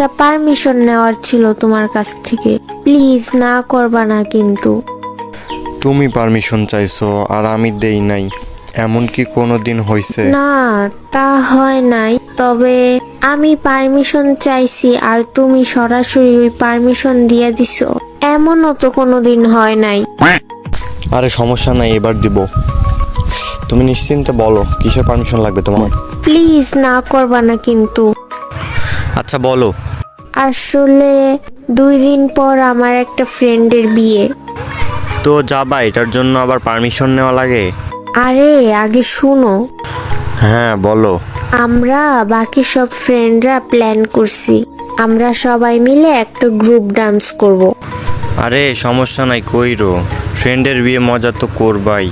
একটা পারমিশন নেওয়ার ছিল তোমার কাছ থেকে। প্লিজ না করবা না কিন্তু। তুমি পারমিশন চাইছো আর আমি দেই নাই, এমন কি কোনো দিন হয়েছে? না, তা হয় নাই, তবে আমি পারমিশন চাইছি আর তুমি সরাসরি ওই পারমিশন দিয়ে দিছো, এমনও তো কোনোদিন হয় নাই। আরে সমস্যা নাই, এবার দিব। তুমি নিশ্চিন্তে বলো কিসের পারমিশন লাগবে তোমার? প্লিজ না করবা না কিন্তু। আচ্ছা বলো। আসলে 2 দিন পর আমার একটা ফ্রেন্ডের বিয়ে। তো যাবা, এটার জন্য আবার পারমিশন নেওয়া লাগে? আরে আগে শুনো, হ্যাঁ বলো। আমরা বাকি সব ফ্রেন্ডরা প্ল্যান করছি, আমরা সবাই মিলে একটা গ্রুপ ডান্স করব। আরে সমস্যা নাই, কইরো। ফ্রেন্ডের বিয়ে মজা তো করবাই,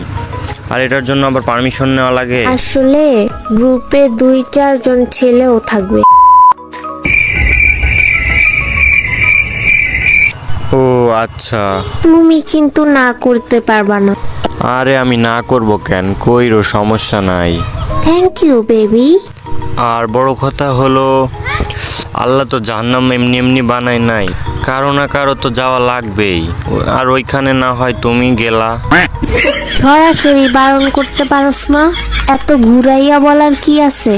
আর এটার জন্য আবার পারমিশন নেওয়া লাগে? আসলে গ্রুপে 2-4 জন ছেলেও থাকবে। ও আচ্ছা। তুমি কিন্তু না করতে পারবা না। আরে আমি না করব কেন, কইরো, সমস্যা নাই। Thank you baby. আর বড় কথা হলো, আল্লাহ তো জাহান্নাম এমনি এমনি বানায় নাই, কারো না কারো তো যাওয়া লাগবেই। আর ওইখানে না হয় তুমি গেলা। সরাসরি বারণ করতে পারোস না, এত ঘুরাইয়া বলার কি আছে?